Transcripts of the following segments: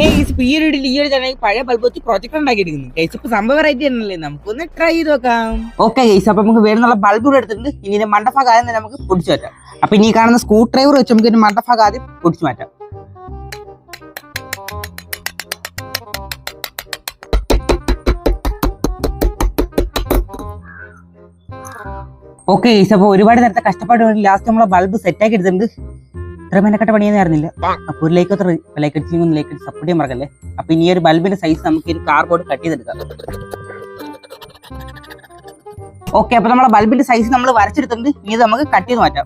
ഈ ഒരു ചാനൽ പഴയ ബൾബ് വെച്ച് പ്രൊജക്ട് ഉണ്ടാക്കിയിരിക്കുന്നു. ഗൈസ് ഇപ്പൊ സംഭവം വെറൈറ്റി ആണല്ലേ, നമുക്കൊന്ന് ട്രൈ ചെയ്ത് നോക്കാം. ഓക്കെ ഗൈസ്, അപ്പൊ നമുക്ക് വേണമെന്നുള്ള ബൾബ് കൂടെ എടുത്തിട്ടുണ്ട്. ഇനി മണ്ടഭാഗം ആദ്യം തന്നെ നമുക്ക് പൊടിച്ചു മാറ്റാം. അപ്പൊ ഇനി കാണുന്ന സ്ക്രൂ ഡ്രൈവർ വെച്ച് നമുക്ക് മണ്ടഭാഗം ആദ്യം പൊടിച്ചു മാറ്റാം. ഓക്കെ ഗൈസ്, അപ്പൊ ഒരുപാട് നേരത്തെ കഷ്ടപ്പാട് ലാസ്റ്റ് നമ്മളെ ബൾബ് സെറ്റ് ആക്കി എടുത്തിട്ടുണ്ട്. ഇത്ര മെനക്കെട്ട പണിയൊന്നും ആയിരുന്നില്ല. അപ്പൊ ഒരു ലൈക്ക് അടിച്ച് സപ്പോർട്ട് ചെയ്യാൻ മറക്കല്ലേ. അപ്പൊ ഇനി ഒരു ബൾബിന്റെ സൈസ് നമുക്ക് ഒരു കാർഡ്ബോർഡ് കട്ട് ചെയ്തെടുക്കാം. ഓക്കെ, അപ്പൊ നമ്മളെ ബൾബിന്റെ സൈസ് നമ്മൾ വരച്ചെടുത്തിട്ടുണ്ട്. ഇനി നമുക്ക് കട്ട് ചെയ്ത് മാറ്റാം.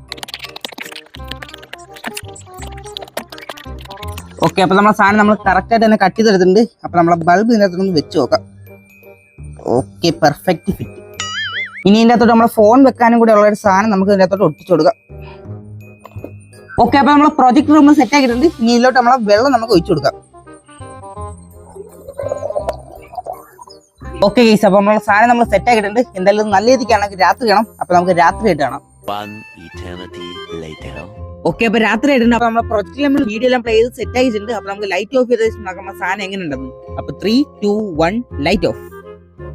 ഓക്കെ, അപ്പൊ നമ്മളെ സാധനം നമ്മൾ കറക്റ്റ് ആയിട്ട് തന്നെ കട്ട് ചെയ്തെടുത്തിട്ടുണ്ട്. അപ്പൊ നമ്മളെ ബൾബ് ഇതിനകത്തൊന്ന് വെച്ച് നോക്കാം. Okay, perfect fit. ഇനി ഇതിൻ്റെ അകത്തോട്ട് നമ്മളെ ഫോൺ വെക്കാനും കൂടെ ഉള്ള ഒരു സാധനം നമുക്ക് ഇതിൻ്റെ അകത്തോട്ട് ഒട്ടിച്ചു കൊടുക്കാം. ഓക്കെ, അപ്പൊ നമ്മളെ പ്രൊജക്ട് റൂം സെറ്റ് ആക്കിയിട്ടുണ്ട്. ഇനി ഇതിലോട്ട് നമ്മളെ വെള്ളം നമുക്ക് ഒഴിച്ചു കൊടുക്കാം. ഓക്കെ ഗൈസ്, അപ്പൊ നമ്മളെ സാധനം നമ്മൾ സെറ്റ് ആക്കിയിട്ടുണ്ട്. എന്തായാലും നല്ല രീതിക്കാണെങ്കിൽ രാത്രി കാണാം. അപ്പൊ നമുക്ക് രാത്രി ആയിട്ട് കാണാം. ഓക്കെ, അപ്പൊ രാത്രി ആയിട്ടുണ്ട്. അപ്പൊ നമ്മളെ പ്രൊജക്റ്റിൽ നമ്മൾ വീഡിയോ എല്ലാം പ്ലേ ചെയ്ത് സെറ്റ് ആക്കിയിട്ടുണ്ട്. അപ്പൊ നമുക്ക് ലൈറ്റ് ഓഫ് ചെയ്ത് നോക്കാം സാധനം എങ്ങനെ ഉണ്ടെന്ന്. അപ്പൊ 3, 2, 1 ലൈറ്റ് ഓഫ്.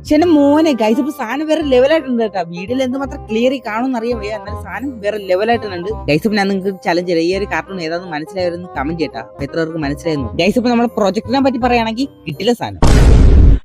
പക്ഷെ മോനെ ഗൈസ്, ഇപ്പൊ സാധനം വേറെ ലെവലായിട്ടുണ്ട് കേട്ടോ. വീഡിയോയിൽ എന്തുമാത്രം ക്ലിയർ കാണുമെന്ന് അറിയാൻ വയ്യ, എന്നാലും സാധനം വേറെ ലെവലായിട്ടുണ്ട്. ഗൈസ് ഇപ്പൊ ഞാൻ നിങ്ങൾക്ക് ചലഞ്ച് ചെയ്യാം. ഈ ഒരു കാർട്ടൂൺ ഏതാണെന്ന് മനസ്സിലായവരെന്ന് കമന്റ് ചെയ്യട്ടാ. എത്ര പേർക്ക് മനസ്സിലായിരുന്നു ഗൈസ്. ഇപ്പൊ നമ്മുടെ പ്രൊജക്റ്റിനെ പറ്റി പറയുകയാണെങ്കിൽ കിട്ടില്ല സാധനം.